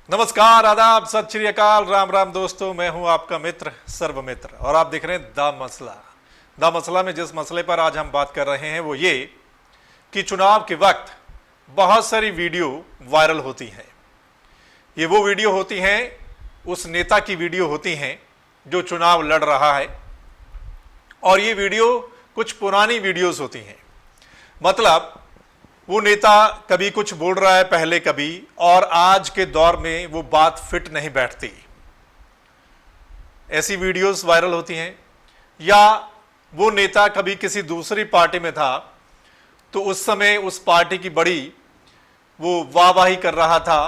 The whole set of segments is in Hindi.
नमस्कार, आदाब, सत श्री अकाल, राम राम दोस्तों। मैं हूं आपका मित्र सर्वमित्र और आप देख रहे हैं द मसला। द मसला में जिस मसले पर आज हम बात कर रहे हैं वो ये कि चुनाव के वक्त बहुत सारी वीडियो वायरल होती हैं। ये वो वीडियो होती हैं, उस नेता की वीडियो होती हैं जो चुनाव लड़ रहा है, और ये वीडियो कुछ पुरानी वीडियोस होती हैं। मतलब वो नेता कभी कुछ बोल रहा है पहले कभी, और आज के दौर में वो बात फिट नहीं बैठती, ऐसी वीडियोस वायरल होती हैं। या वो नेता कभी किसी दूसरी पार्टी में था तो उस समय उस पार्टी की बड़ी वो वाहवाही कर रहा था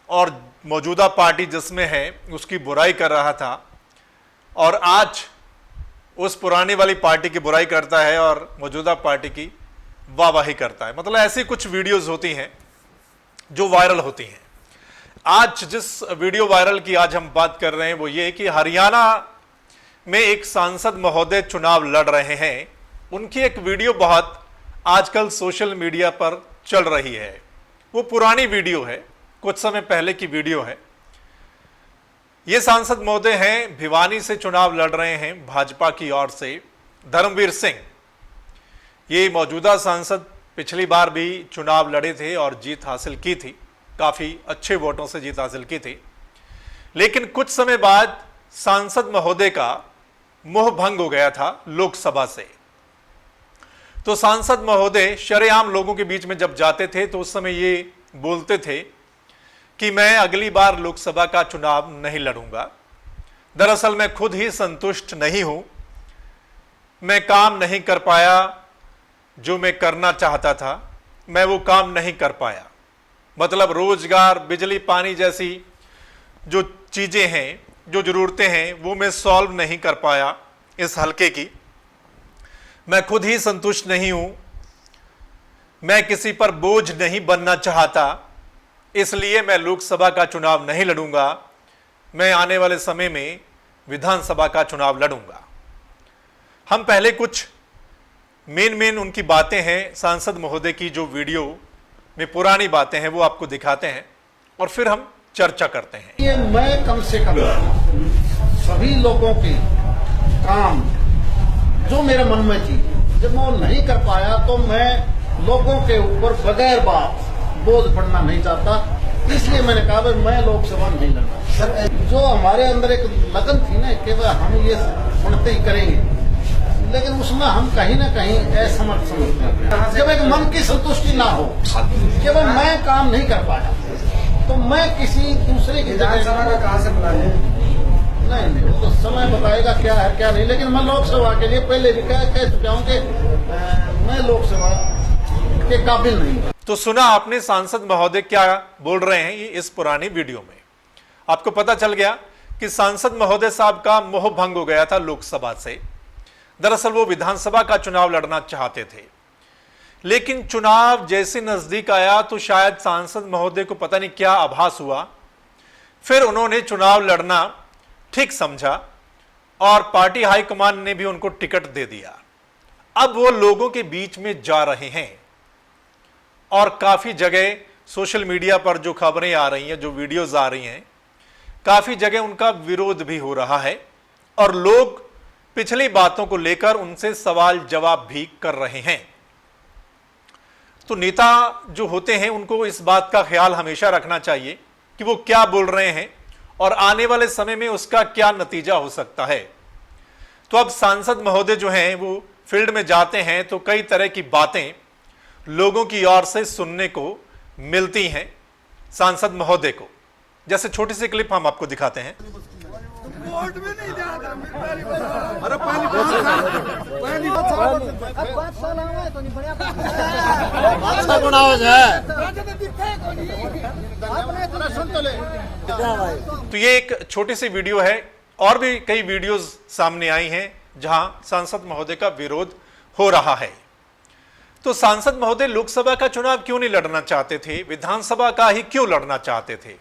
और मौजूदा पार्टी जिसमें है उसकी बुराई कर रहा था, और आज उस पुरानी वाली पार्टी की बुराई करता है और मौजूदा पार्टी की वाहवाही करता है। मतलब ऐसी कुछ वीडियोस होती हैं जो वायरल होती हैं। आज जिस वीडियो वायरल की आज हम बात कर रहे हैं वो ये कि हरियाणा में एक सांसद महोदय चुनाव लड़ रहे हैं। उनकी एक वीडियो बहुत आजकल सोशल मीडिया पर चल रही है। वो पुरानी वीडियो है, कुछ समय पहले की वीडियो है। ये सांसद महोदय हैं, भिवानी से चुनाव लड़ रहे हैं भाजपा की ओर से, धर्मवीर सिंह। ये मौजूदा सांसद पिछली बार भी चुनाव लड़े थे और जीत हासिल की थी, काफ़ी अच्छे वोटों से जीत हासिल की थी। लेकिन कुछ समय बाद सांसद महोदय का मोह भंग हो गया था लोकसभा से। तो सांसद महोदय शरेआम लोगों के बीच में जब जाते थे तो उस समय ये बोलते थे कि मैं अगली बार लोकसभा का चुनाव नहीं लड़ूंगा। दरअसल मैं खुद ही संतुष्ट नहीं हूं, मैं काम नहीं कर पाया जो मैं करना चाहता था, मैं वो काम नहीं कर पाया। मतलब रोजगार, बिजली, पानी जैसी जो चीजें हैं, जो जरूरतें हैं, वो मैं सॉल्व नहीं कर पाया इस हलके की। मैं खुद ही संतुष्ट नहीं हूं, मैं किसी पर बोझ नहीं बनना चाहता, इसलिए मैं लोकसभा का चुनाव नहीं लड़ूंगा। मैं आने वाले समय में विधानसभा का चुनाव लड़ूंगा। हम पहले कुछ मेन उनकी बातें हैं सांसद महोदय की, जो वीडियो में पुरानी बातें हैं वो आपको दिखाते हैं और फिर हम चर्चा करते हैं। ये मैं कम से कम सभी लोगों के काम जो मेरे मन में थी, जब मैं वो नहीं कर पाया तो मैं लोगों के ऊपर बगैर बात बोझ पड़ना नहीं चाहता। इसलिए मैंने कहा भाई मैं लोकसभा नहीं लड़ना। सर, जो हमारे अंदर एक लगन थी ना कि हम ये सुनते ही करेंगे, लेकिन उसमें हम कहीं ना कहीं असमर्थ समझते हैं। जब एक मन की संतुष्टि ना हो कि भाई मैं काम नहीं कर पाया तो मैं किसी दूसरे की विधानसभा का कहां से बुला नहीं, वो तो समय बताएगा क्या है क्या नहीं। लेकिन मैं लोकसभा के लिए पहले भी कह चुका हूँ कि मैं लोकसभा के काबिल नहीं। तो सुना आपने सांसद महोदय क्या बोल रहे हैं ये इस पुरानी वीडियो में। आपको पता चल गया कि सांसद महोदय साहब का मोह भंग हो गया था लोकसभा से। दरअसल वो विधानसभा का चुनाव लड़ना चाहते थे, लेकिन चुनाव जैसे नजदीक आया तो शायद सांसद महोदय को पता नहीं क्या आभास हुआ, फिर उन्होंने चुनाव लड़ना ठीक समझा और पार्टी हाईकमान ने भी उनको टिकट दे दिया। अब वो लोगों के बीच में जा रहे हैं और काफी जगह सोशल मीडिया पर जो खबरें आ रही हैं, जो वीडियोज आ रही हैं, काफी जगह उनका विरोध भी हो रहा है और लोग पिछली बातों को लेकर उनसे सवाल जवाब भी कर रहे हैं। तो नेता जो होते हैं उनको इस बात का ख्याल हमेशा रखना चाहिए कि वो क्या बोल रहे हैं और आने वाले समय में उसका क्या नतीजा हो सकता है। तो अब सांसद महोदय जो हैं वो फील्ड में जाते हैं तो कई तरह की बातें लोगों की ओर से सुनने को मिलती हैं सांसद महोदय को। जैसे छोटी सी क्लिप हम आपको दिखाते हैं। वोट में नहीं जा रहा। अरे पानी तो ये एक छोटी सी वीडियो है, और भी कई वीडियोस सामने आई हैं जहां सांसद महोदय का विरोध हो रहा है। तो सांसद महोदय लोकसभा का चुनाव क्यों नहीं लड़ना चाहते थे, विधानसभा का ही क्यों लड़ना चाहते थे?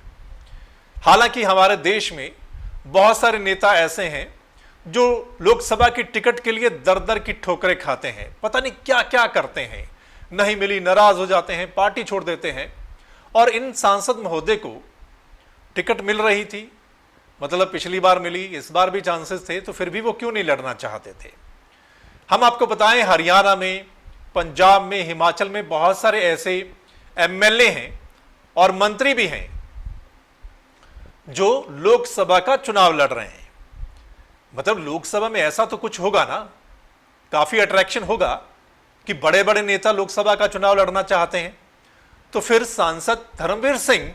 हालांकि हमारे देश में बहुत सारे नेता ऐसे हैं जो लोकसभा की टिकट के लिए दर दर की ठोकरें खाते हैं, पता नहीं क्या क्या करते हैं, नहीं मिली नाराज हो जाते हैं, पार्टी छोड़ देते हैं। और इन सांसद महोदय को टिकट मिल रही थी, मतलब पिछली बार मिली, इस बार भी चांसेस थे, तो फिर भी वो क्यों नहीं लड़ना चाहते थे। हम आपको बताएं, हरियाणा में, पंजाब में, हिमाचल में बहुत सारे ऐसे एमएलए हैं और मंत्री भी हैं जो लोकसभा का चुनाव लड़ रहे हैं। मतलब लोकसभा में ऐसा तो कुछ होगा ना, काफी अट्रैक्शन होगा कि बड़े बड़े नेता लोकसभा का चुनाव लड़ना चाहते हैं। तो फिर सांसद धर्मवीर सिंह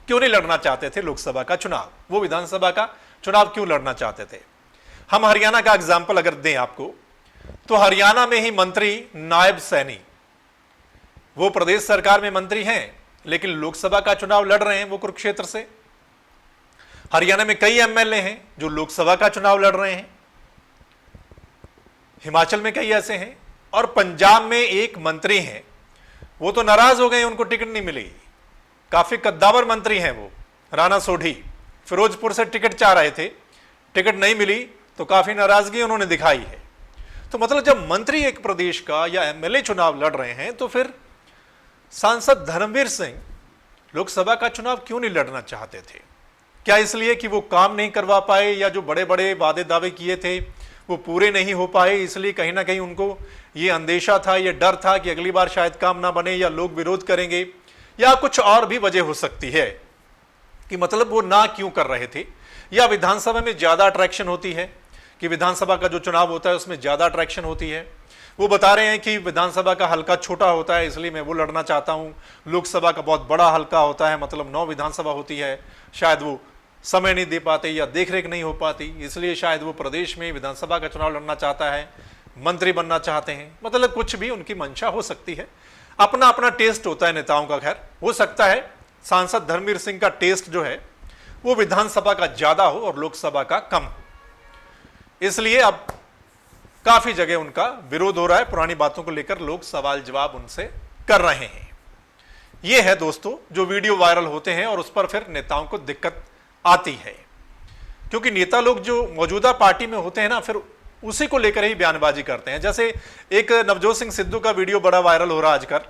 क्यों नहीं लड़ना चाहते थे लोकसभा का चुनाव, वो विधानसभा का चुनाव क्यों लड़ना चाहते थे। हम हरियाणा का एग्जाम्पल अगर दें आपको, तो हरियाणा में ही मंत्री नायब सैनी, वो प्रदेश सरकार में मंत्री हैं लेकिन लोकसभा का चुनाव लड़ रहे हैं वो कुरुक्षेत्र से। हरियाणा में कई एमएलए हैं जो लोकसभा का चुनाव लड़ रहे हैं, हिमाचल में कई ऐसे हैं, और पंजाब में एक मंत्री हैं, वो तो नाराज हो गए, उनको टिकट नहीं मिली। काफी कद्दावर मंत्री हैं वो, राणा सोढी, फिरोजपुर से टिकट चाह रहे थे, टिकट नहीं मिली तो काफी नाराजगी उन्होंने दिखाई है। तो मतलब जब मंत्री एक प्रदेश का या एमएलए चुनाव लड़ रहे हैं तो फिर सांसद धर्मवीर सिंह लोकसभा का चुनाव क्यों नहीं लड़ना चाहते थे। क्या इसलिए कि वो काम नहीं करवा पाए, या जो बड़े बड़े वादे दावे किए थे वो पूरे नहीं हो पाए, इसलिए कहीं ना कहीं उनको ये अंदेशा था, ये डर था कि अगली बार शायद काम ना बने या लोग विरोध करेंगे, या कुछ और भी वजह हो सकती है कि मतलब वो ना क्यों कर रहे थे। या विधानसभा में ज्यादा अट्रैक्शन होती है कि विधानसभा का जो चुनाव होता है उसमें ज्यादा अट्रैक्शन होती है, वो बता रहे हैं कि विधानसभा का हल्का छोटा होता है इसलिए मैं वो लड़ना चाहता हूं, लोकसभा का बहुत बड़ा हल्का होता है, मतलब 9 विधानसभा होती है, शायद वो समय नहीं दे पाते या देखरेख नहीं हो पाती, इसलिए शायद वो प्रदेश में विधानसभा का चुनाव लड़ना चाहता है, मंत्री बनना चाहते हैं, मतलब कुछ भी उनकी मंशा हो सकती है। अपना अपना टेस्ट होता है नेताओं का। खैर हो सकता है सांसद धर्मवीर सिंह का टेस्ट जो है वो विधानसभा का ज्यादा हो और लोकसभा का कम हो, इसलिए अब काफी जगह उनका विरोध हो रहा है, पुरानी बातों को लेकर लोग सवाल जवाब उनसे कर रहे हैं। यह है दोस्तों जो वीडियो वायरल होते हैं और उस पर फिर नेताओं को दिक्कत आती है, क्योंकि नेता लोग जो मौजूदा पार्टी में होते हैं ना, फिर उसी को लेकर ही बयानबाजी करते हैं। जैसे एक नवजोत सिंह सिद्धू का वीडियो बड़ा वायरल हो रहा है आजकल,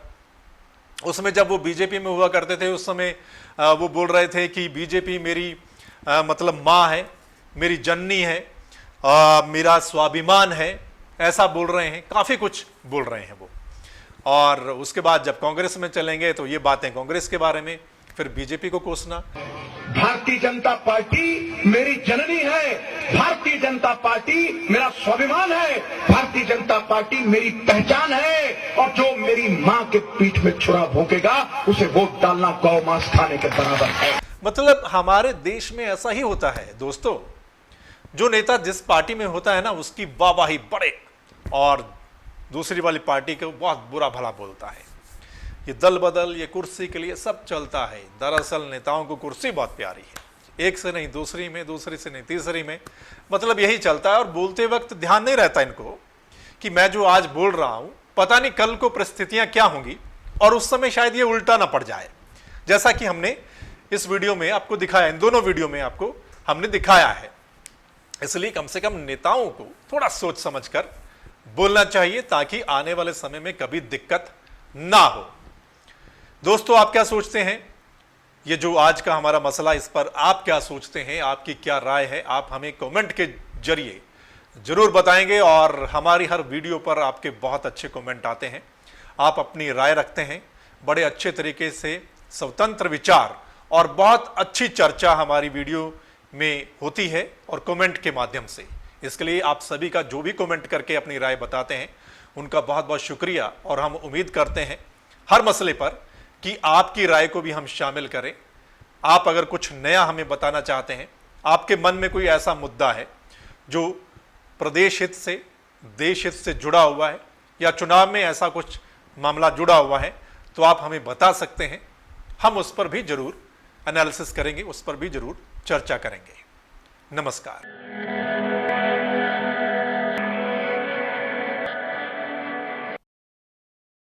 उसमें जब वो बीजेपी में हुआ करते थे उस समय वो बोल रहे थे कि बीजेपी मेरी मतलब माँ है, मेरी जननी है, मेरा स्वाभिमान है, ऐसा बोल रहे हैं, काफी कुछ बोल रहे हैं वो। और उसके बाद जब कांग्रेस में चलेंगे तो ये बातें कांग्रेस के बारे में, फिर बीजेपी को कोसना। भारतीय जनता पार्टी मेरी जननी है, भारतीय जनता पार्टी मेरा स्वाभिमान है, भारतीय जनता पार्टी मेरी पहचान है, और जो मेरी मां के पीठ में छुरा भोंकेगा उसे वोट डालना गौ मांस खाने के बराबर है। मतलब हमारे देश में ऐसा ही होता है दोस्तों, जो नेता जिस पार्टी में होता है ना उसकी वाहवाही बड़े और दूसरी वाली पार्टी को बहुत बुरा भला बोलता है। ये दल बदल, ये कुर्सी के लिए सब चलता है। दरअसल नेताओं को कुर्सी बहुत प्यारी है, एक से नहीं दूसरी में, दूसरी से नहीं तीसरी में, मतलब यही चलता है। और बोलते वक्त ध्यान नहीं रहता इनको कि मैं जो आज बोल रहा हूं पता नहीं कल को परिस्थितियां क्या होंगी और उस समय शायद ये उल्टा ना पड़ जाए, जैसा कि हमने इस वीडियो में आपको दिखाया, इन दोनों वीडियो में आपको हमने दिखाया है। इसलिए कम से कम नेताओं को थोड़ा सोच समझकर बोलना चाहिए ताकि आने वाले समय में कभी दिक्कत ना हो। दोस्तों आप क्या सोचते हैं, ये जो आज का हमारा मसला, इस पर आप क्या सोचते हैं, आपकी क्या राय है, आप हमें कमेंट के जरिए जरूर बताएंगे। और हमारी हर वीडियो पर आपके बहुत अच्छे कमेंट आते हैं, आप अपनी राय रखते हैं, बड़े अच्छे तरीके से स्वतंत्र विचार और बहुत अच्छी चर्चा हमारी वीडियो में होती है और कमेंट के माध्यम से। इसके लिए आप सभी का जो भी कमेंट करके अपनी राय बताते हैं उनका बहुत बहुत शुक्रिया। और हम उम्मीद करते हैं हर मसले पर कि आपकी राय को भी हम शामिल करें। आप अगर कुछ नया हमें बताना चाहते हैं, आपके मन में कोई ऐसा मुद्दा है जो प्रदेश हित से, देश हित से जुड़ा हुआ है, या चुनाव में ऐसा कुछ मामला जुड़ा हुआ है, तो आप हमें बता सकते हैं। हम उस पर भी जरूर एनालिसिस करेंगे, उस पर भी जरूर चर्चा करेंगे। नमस्कार।